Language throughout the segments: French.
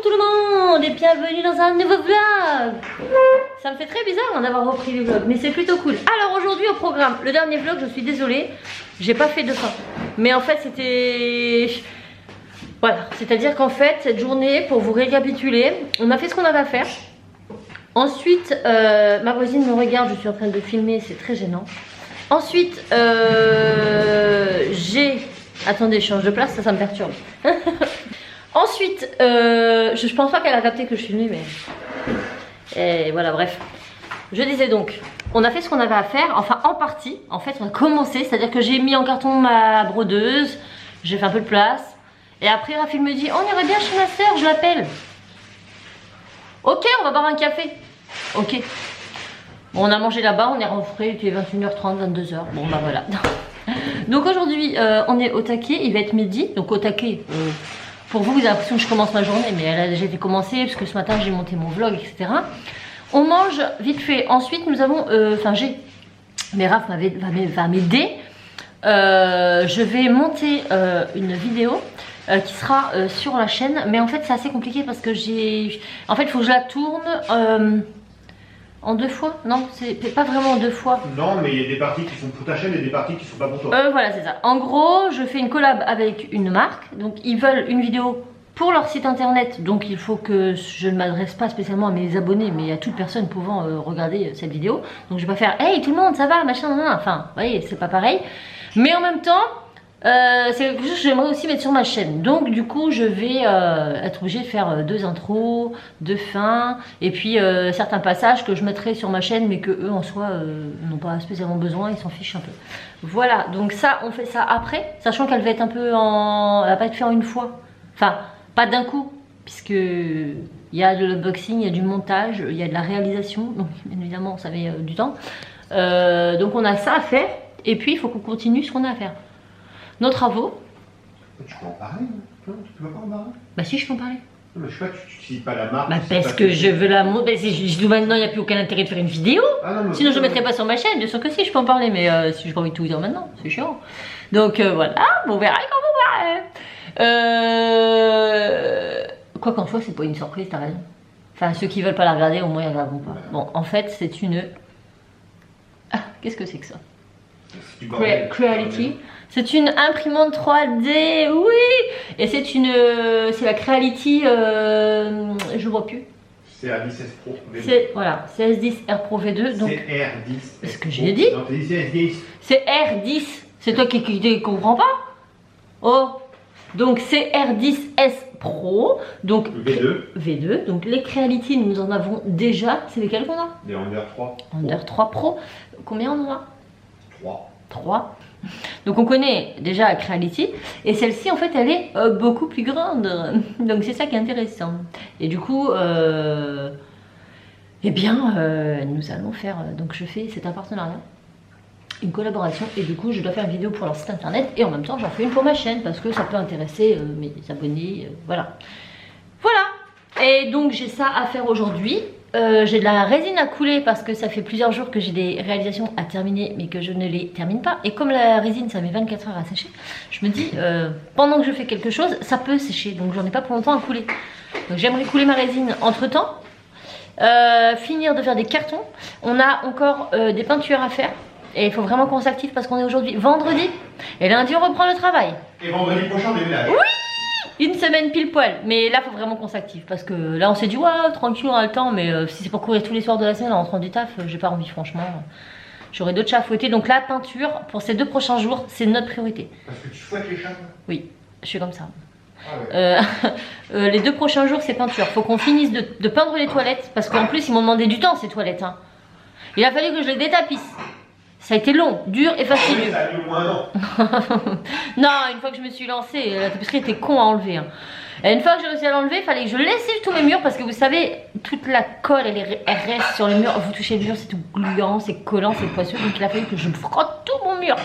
tout le monde et bienvenue dans un nouveau vlog. Ça me fait très bizarre d'avoir repris les vlogs, mais c'est plutôt cool. Alors aujourd'hui au programme, le dernier vlog, je suis désolée, j'ai pas fait de fin. Mais en fait c'était... Voilà, c'est-à-dire qu'en fait cette journée, pour vous récapituler, on a fait ce qu'on avait à faire. Ensuite, ma voisine me regarde, je suis en train de filmer, c'est très gênant. Ensuite, j'ai... Attendez, je change de place, ça me perturbe. Ensuite, je pense pas qu'elle a capté que je filmais, mais... Et voilà, bref. Je disais donc, on a fait ce qu'on avait à faire, enfin en partie. En fait, on a commencé, c'est-à-dire que j'ai mis en carton ma brodeuse, j'ai fait un peu de place. Et après, Raphaël me dit, on irait bien chez ma soeur, je l'appelle. Ok, on va boire un café. Ok. Bon, on a mangé là-bas, on est rentré, il était 21h30, 22h. Bon, bah voilà. Donc aujourd'hui, on est au taquet, il va être midi. Donc au taquet, pour vous, vous avez l'impression que je commence ma journée, mais elle a déjà été commencée, parce que ce matin, j'ai monté mon vlog, etc. On mange vite fait. Ensuite, nous avons, mais Raph va m'aider. Je vais monter une vidéo qui sera sur la chaîne. Mais en fait, c'est assez compliqué parce que en fait, il faut que je la tourne... En deux fois? Non, c'est pas vraiment en deux fois. Non, mais il y a des parties qui sont pour ta chaîne et des parties qui sont pas pour toi. Voilà, c'est ça. En gros, je fais une collab avec une marque. Donc, ils veulent une vidéo pour leur site internet. Donc, il faut que je ne m'adresse pas spécialement à mes abonnés, mais à toute personne pouvant regarder cette vidéo. Donc, je vais pas faire « Hey, tout le monde, ça va ?» machin, nan, nan. Enfin, vous voyez, c'est pas pareil. Mais en même temps... c'est quelque chose que j'aimerais aussi mettre sur ma chaîne. Donc du coup je vais être obligée de faire deux intros, deux fins, et puis certains passages que je mettrai sur ma chaîne mais que eux en soi n'ont pas spécialement besoin, ils s'en fichent un peu. Voilà, donc ça on fait ça après, sachant qu'elle va être un peu en... elle va pas être faite en une fois. Enfin, pas d'un coup, puisque il y a de l'unboxing, il y a du montage, il y a de la réalisation, donc bien évidemment ça met du temps. Donc on a ça à faire, et puis il faut qu'on continue ce qu'on a à faire. Nos travaux. Tu peux en parler, non? Tu peux pas en parler? Bah si, je peux en parler. Non, mais je sais pas, tu cites pas la marque. Bah parce que je veux la montrer. Maintenant, il n'y a plus aucun intérêt de faire une vidéo. Ah non, sinon, je ne mettrai pas sur ma chaîne. Bien sûr que si, je peux en parler. Mais si j'ai pas envie de tout dire maintenant, c'est chiant. Donc voilà, on verra quand vous verrez. Quoi qu'en soit, c'est pas une surprise, t'as raison. Enfin, ceux qui veulent pas la regarder, au moins, ils la regarderont pas. Bon, en fait, c'est une... Ah, qu'est-ce que c'est que ça? Creality. C'est une imprimante 3D, oui. Et c'est la Creality, je vois plus. C'est R10 S Pro V2. Voilà, c'est S10R Pro V2. Donc, c'est R10. C'est ce que j'ai dit. Non, t'as dit c'est S10. C'est R10. C'est toi qui comprends pas? Oh. Donc c'est R10S Pro. Donc V2. Donc les Creality, nous en avons déjà. C'est lesquels qu'on a? Les Under 3. Under 3 Pro. Combien on en a? 3. Donc on connaît déjà la Creality et celle-ci en fait elle est beaucoup plus grande, donc c'est ça qui est intéressant. Et du coup eh bien nous allons faire, donc je fais, c'est un partenariat, une collaboration, et du coup je dois faire une vidéo pour leur site internet et en même temps j'en fais une pour ma chaîne parce que ça peut intéresser mes abonnés, voilà. Et donc j'ai ça à faire aujourd'hui. J'ai de la résine à couler parce que ça fait plusieurs jours que j'ai des réalisations à terminer mais que je ne les termine pas. Et comme la résine ça met 24 heures à sécher, je me dis pendant que je fais quelque chose ça peut sécher, donc j'en ai pas pour longtemps à couler. Donc j'aimerais couler ma résine entre temps, finir de faire des cartons. On a encore des peintures à faire et il faut vraiment qu'on s'active parce qu'on est aujourd'hui vendredi et lundi on reprend le travail. Et vendredi prochain on déménage. Oui, une semaine pile poil, mais là faut vraiment qu'on s'active parce que là on s'est dit ouais tranquille on a le temps, mais si c'est pour courir tous les soirs de la semaine en rentrant du taf, j'ai pas envie franchement, j'aurais d'autres chats à fouetter. Donc la peinture pour ces 2 prochains jours c'est notre priorité. Parce que tu fouettes les chats? Oui, je suis comme ça. Ah ouais. Les 2 prochains jours c'est peinture, faut qu'on finisse de peindre les toilettes parce qu'en plus ils m'ont demandé du temps ces toilettes hein. Il a fallu que je les détapisse. Ça a été long, dur et fastidieux. Ça a eu au moins un an. Non, une fois que je me suis lancée, la tapisserie était con à enlever. Hein. Et une fois que j'ai réussi à l'enlever, il fallait que je lessive tous mes murs parce que vous savez, toute la colle elle reste sur les murs. Vous touchez le mur, c'est tout gluant, c'est collant, c'est poisseux. Donc il a fallu que je frotte tout mon mur,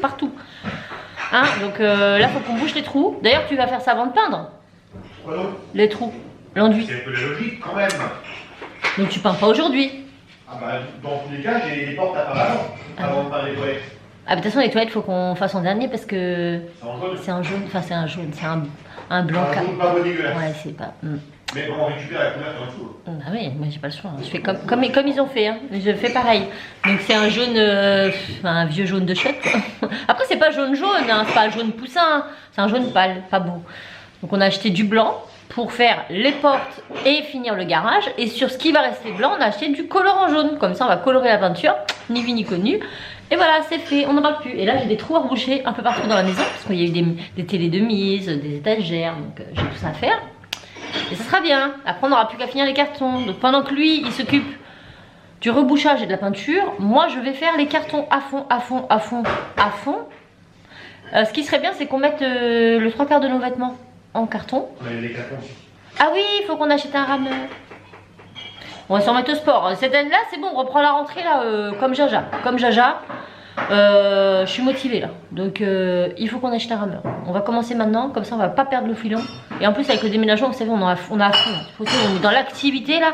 partout. Hein, donc là, il faut qu'on bouche les trous. D'ailleurs, tu vas faire ça avant de peindre. Quoi donc? Les trous, l'enduit. C'est un peu la logique quand même. Donc tu peins pas aujourd'hui. Ah bah dans tous les cas, j'ai les portes à part avant de peindre les toilettes. Ah, de toute façon, les toilettes, faut qu'on fasse en dernier parce que C'est en jaune. c'est un jaune, enfin c'est un jaune, c'est un blanc. Un jaune pas beau dégueulasse. Ouais, c'est pas. Mais on récupère la couleur en dessous. Bah oui, moi j'ai pas le choix. Je fais comme ils ont fait. Hein. Je fais pareil. Donc c'est un jaune, un vieux jaune de chèque. Après c'est pas jaune jaune, hein. C'est pas jaune poussin. Hein. C'est un jaune pâle, pas beau. Donc on a acheté du blanc pour faire les portes et finir le garage. Et sur ce qui va rester blanc, on a acheté du colorant jaune. Comme ça on va colorer la peinture, ni vu ni connu. Et voilà, c'est fait, on n'en parle plus. Et là j'ai des trous à reboucher un peu partout dans la maison parce qu'il y a eu des télés de mise, des étagères. Donc j'ai tout ça à faire. Et ça sera bien. Après on n'aura plus qu'à finir les cartons. Donc pendant que lui il s'occupe du rebouchage et de la peinture, moi je vais faire les cartons à fond, à fond, à fond, à fond. Ce qui serait bien c'est qu'on mette le 3/4 de nos vêtements en carton. On a les cartons aussi. Ah oui, il faut qu'on achète un rameur. On va s'en mettre au sport. Cette année là c'est bon, on reprend la rentrée là comme Jaja. Comme Jaja. Je suis motivée là, donc il faut qu'on achète un rameur. On va commencer maintenant, comme ça on va pas perdre le filon. Et en plus avec le déménagement, vous savez, on a à fond. On est dans l'activité là.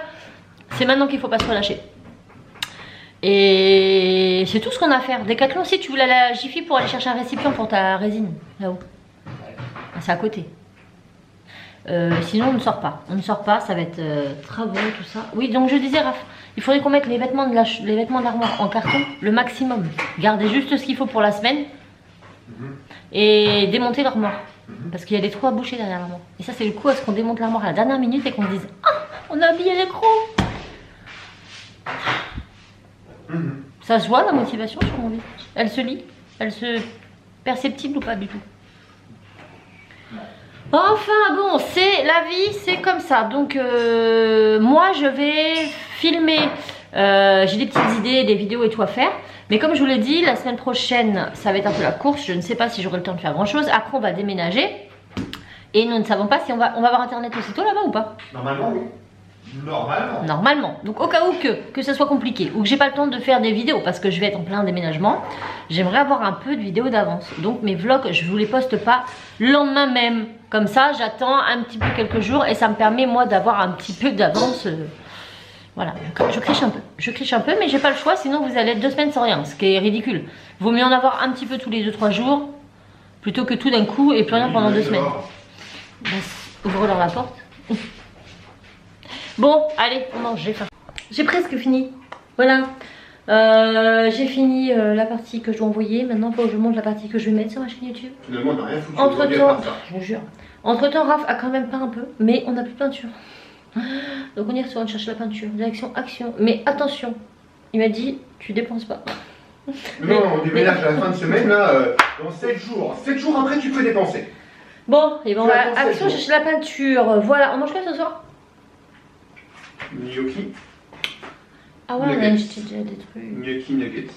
C'est maintenant qu'il faut pas se relâcher. Et c'est tout ce qu'on a à faire. Décathlon aussi, tu voulais aller à la Jiffy pour aller chercher un récipient pour ta résine là-haut. C'est à côté. Sinon on ne sort pas. On ne sort pas, ça va être travaux, tout ça. Oui, donc je disais Raph, il faudrait qu'on mette les vêtements de l'armoire en carton, le maximum. Garder juste ce qu'il faut pour la semaine et démonter l'armoire. Parce qu'il y a des trous à boucher derrière l'armoire. Et ça c'est le coup à ce qu'on démonte l'armoire à la dernière minute et qu'on se dise ah, on a oublié l'écran. Ça se voit la motivation sur mon visage. Elle se lit, elle se perceptible ou pas du tout. Enfin bon, c'est la vie, c'est comme ça. Donc moi je vais filmer, j'ai des petites idées, des vidéos et tout à faire. Mais comme je vous l'ai dit, la semaine prochaine ça va être un peu la course. Je ne sais pas si j'aurai le temps de faire grand chose. Après on va déménager. Et nous ne savons pas si on va avoir internet aussitôt là-bas ou pas. Normalement oui. Normalement. Normalement. Donc au cas où que ça soit compliqué ou que j'ai pas le temps de faire des vidéos parce que je vais être en plein déménagement, j'aimerais avoir un peu de vidéos d'avance. Donc mes vlogs, je vous les poste pas le lendemain même. Comme ça, j'attends un petit peu quelques jours et ça me permet moi d'avoir un petit peu d'avance. Voilà, donc, je criche un peu. Je criche un peu, mais j'ai pas le choix, sinon vous allez être 2 semaines sans rien, ce qui est ridicule. Vaut mieux en avoir un petit peu tous les 2-3 jours plutôt que tout d'un coup et plus rien pendant 2 semaines. Ouvre leur la porte. Bon, allez, on mange, j'ai faim. J'ai presque fini. Voilà. J'ai fini la partie que je dois envoyer. Maintenant, il faut que je monte la partie que je vais mettre sur ma chaîne YouTube. Finalement, on n'a rien foutu. Entre temps, je vous jure. Entre temps, Raph a quand même peint un peu, mais on n'a plus de peinture. Donc on y retourne chercher la peinture. Direction action. Mais attention, il m'a dit, tu dépenses pas. Non, on déménage à la fin de semaine là, dans 7 jours. 7 jours après, tu peux dépenser. Bon, et ben on va action chercher la peinture. Voilà, on mange quoi ce soir? Gnocchi. Ah ouais, on a acheté déjà des trucs. Gnocchi nuggets.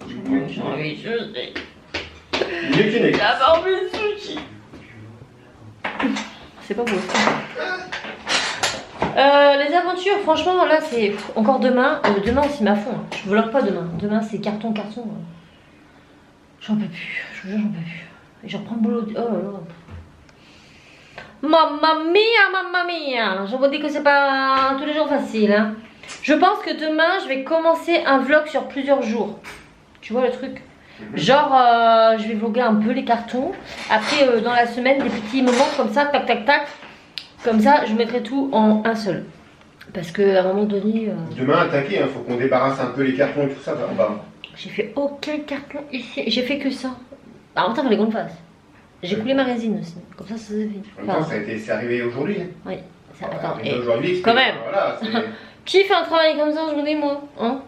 J'ai envie de sushi. Gnocchi nuggets. J'avais envie de sushi. C'est pas beau. Les aventures, franchement, là c'est encore demain. Demain on s'y met à fond. Je vous leur pas demain. Demain c'est carton. J'en peux plus. Je vous jure, j'en peux plus. Et je reprends le boulot. Oh là là. Mamma mia. Je vous dis que c'est pas tous les jours facile. Hein. Je pense que demain je vais commencer un vlog sur plusieurs jours. Tu vois le truc? Genre je vais vlogger un peu les cartons. Après dans la semaine des petits moments comme ça, tac tac tac. Comme ça je mettrai tout en un seul. Parce que à un moment donné. Demain attaquer, hein, faut qu'on débarrasse un peu les cartons et tout ça. J'ai fait aucun carton ici. J'ai fait que ça. En même temps il fallait qu'on le fasse. J'ai coulé ma résine aussi. Comme ça se fait. En même temps c'est arrivé aujourd'hui. Oui. Attends, aujourd'hui quand même. Voilà, qui fait un travail comme ça aujourd'hui moi hein?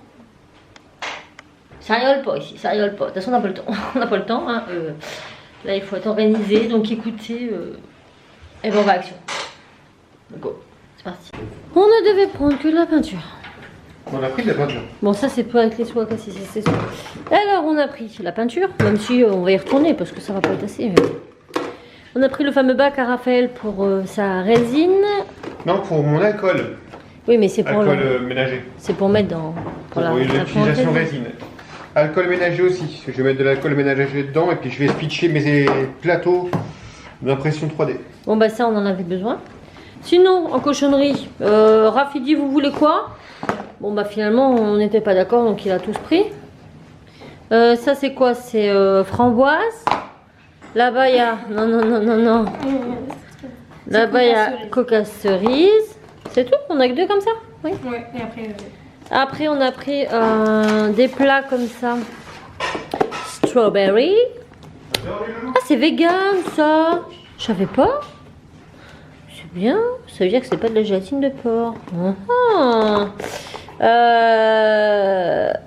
Ça rigole pas ici, ça rigole pas. De toute façon on n'a pas le temps. On n'a pas le temps. Hein. Là il faut être organisé. Donc écoutez. Et ben on va à action. Go. C'est parti. On ne devait prendre que de la peinture. On a pris de la peinture. Bon ça c'est pas avec les soies si c'est ça. Alors on a pris la peinture. Même si on va y retourner parce que ça va pas être assez. Mais... On a pris le fameux bac à Raphaël pour sa résine. Non, pour mon alcool. Oui, mais c'est pour alcool ménager. C'est pour mettre dans pour l'utilisation résine. Alcool ménager aussi. Je vais mettre de l'alcool ménager dedans et puis je vais pitcher mes plateaux d'impression 3D. Bon bah ça on en avait besoin. Sinon en cochonnerie, Raph il dit vous voulez quoi? Bon bah finalement on n'était pas d'accord donc il a tous pris. Ça c'est quoi? C'est framboise. Là-bas il y a... Non. Là-bas, il y a coca cerise. C'est tout? On a que 2 comme ça? Oui. Ouais, et après... Après, on a pris des plats comme ça. Strawberry. Ah, c'est vegan ça. Je savais pas. C'est bien. Ça veut dire que c'est pas de la gélatine de porc.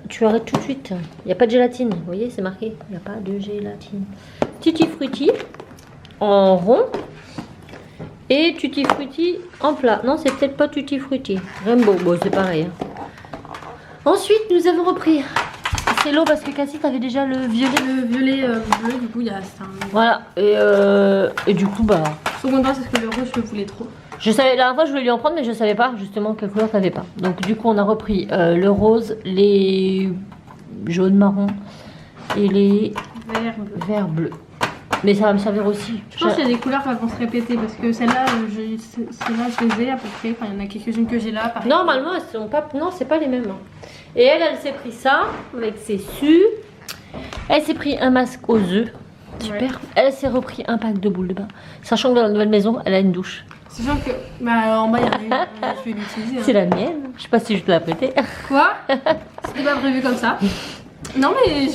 Tu arrêtes tout de suite. Il n'y a pas de gélatine. Vous voyez, c'est marqué. Il n'y a pas de gélatine. Tutti frutti en rond. Et tutti frutti en plat. Non, c'est peut-être pas tutti frutti. Rainbow, bon, c'est pareil. Hein. Ensuite, nous avons repris. C'est l'eau parce que Cassie, t'avais déjà le violet. Le violet bleu, du coup, il y a ça. Voilà. Et du coup, bah. Secondaire, c'est que le rouge, je le voulais trop. Je savais, la dernière fois, je voulais lui en prendre, mais je savais pas justement quelle couleur t'avais pas. Donc, du coup, on a repris le rose, les jaunes marron et les verts bleus. Mais ça va me servir aussi. Je pense qu'il y a des couleurs qui vont se répéter parce que celles-là, je les ai à peu près. Enfin, il y en a quelques-unes que j'ai là. Pareil. Normalement, elles sont pas. Non, c'est pas les mêmes. Et elle s'est pris ça avec ses su. Elle s'est pris un masque aux œufs. Super. Ouais. Elle s'est repris un pack de boules de bain. Sachant que dans la nouvelle maison, elle a une douche. Sachant que. Bah, en bas, il y en a une. Je vais l'utiliser. Hein. C'est la mienne. Je sais pas si je te l'ai prêtée. Quoi? C'était pas prévu comme ça. Non, mais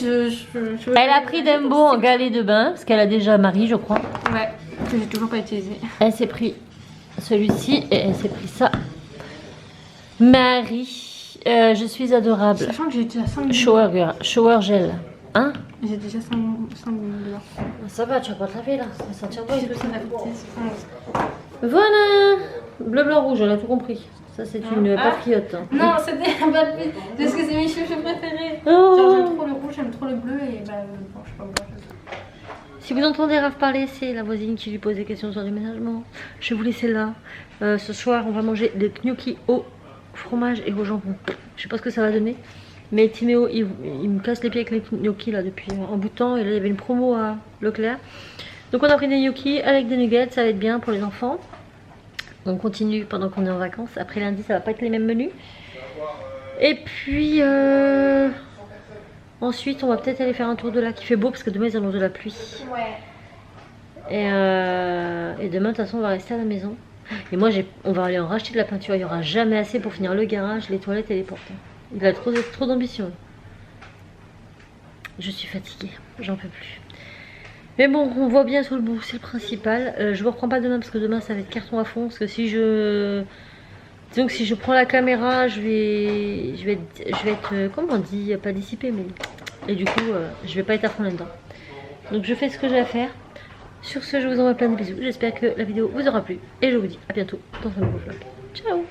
elle a pris Dumbo en galet de bain parce qu'elle a déjà Marie, je crois. Ouais, que j'ai toujours pas utilisé. Elle s'est pris celui-ci et elle s'est pris ça. Marie, je suis adorable. Sachant que j'ai déjà 5 shower gel. Hein? J'ai déjà 5 dehors. Ça va, tu vas pas te laver là. Ça va sentir bon. Voilà. Voilà. Bleu, blanc, rouge, on a tout compris. Ça, c'est une patriote. Hein. Non, c'était un bad beat. Parce que c'est mes cheveux préférés. Oh. Genre, j'aime trop le rouge, j'aime trop le bleu et bah, le blanc, je sais pas pourquoi. Si vous entendez Raph parler, c'est la voisine qui lui pose des questions sur le déménagement. Je vais vous laisser là. Ce soir, on va manger des gnocchis au fromage et au jambon. Je sais pas ce que ça va donner. Mais Timéo, il me casse les pieds avec les gnocchis là depuis un bout de temps. Et là, il y avait une promo à Leclerc. Donc, on a pris des gnocchis avec des nuggets. Ça va être bien pour les enfants. On continue pendant qu'on est en vacances. Après lundi, ça va pas être les mêmes menus. Et puis, ensuite, on va peut-être aller faire un tour de lac. Il fait beau parce que demain, ils annonce de la pluie. Ouais. Et demain, de toute façon, on va rester à la maison. Et moi, on va aller en racheter de la peinture. Il n'y aura jamais assez pour finir le garage, les toilettes et les portes. Il a trop d'ambition. Je suis fatiguée. J'en peux plus. Mais bon, on voit bien sur le bout, c'est le principal. Je vous reprends pas demain parce que demain ça va être carton à fond. Parce que si je prends la caméra, je vais être comment on dit, pas dissipé, mais et du coup je vais pas être à fond là-dedans. Donc je fais ce que j'ai à faire. Sur ce, je vous envoie plein de bisous. J'espère que la vidéo vous aura plu et je vous dis à bientôt dans un nouveau vlog. Ciao.